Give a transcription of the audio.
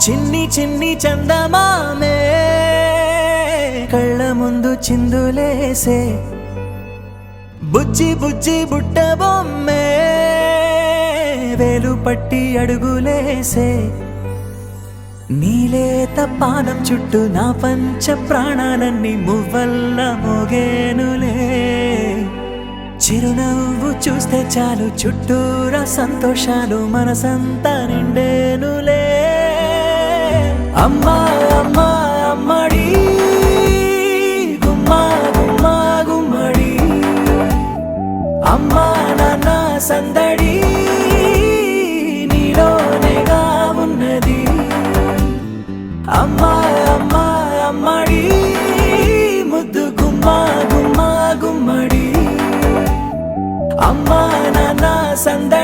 చిన్ని చిన్ని చందమామే కళ్ళ ముందు చిందులేసే బుజ్జి బుజ్జి బుట్ట బొమ్మే వేలు పట్టి అడుగులేసే నీలేత పానం చుట్టూ నా పంచ ప్రాణాలన్నీ మువ్వల్ల మోగేనులే చిరునవ్వు చూస్తే చాలు చుట్టూరా సంతోషాలు మనసంతా నిండేనులే అమ్మా అమ్మా అమ్మడి గుమ్మా గుమ్మా గుమ్మడి అమ్మా నాన్న సందడి నీలోనేగా ఉన్నది అమ్మా అమ్మా అమ్మడి ముద్దు గుమ్మా గుమ్మా గుమ్మడి అమ్మా నాన్న సందడి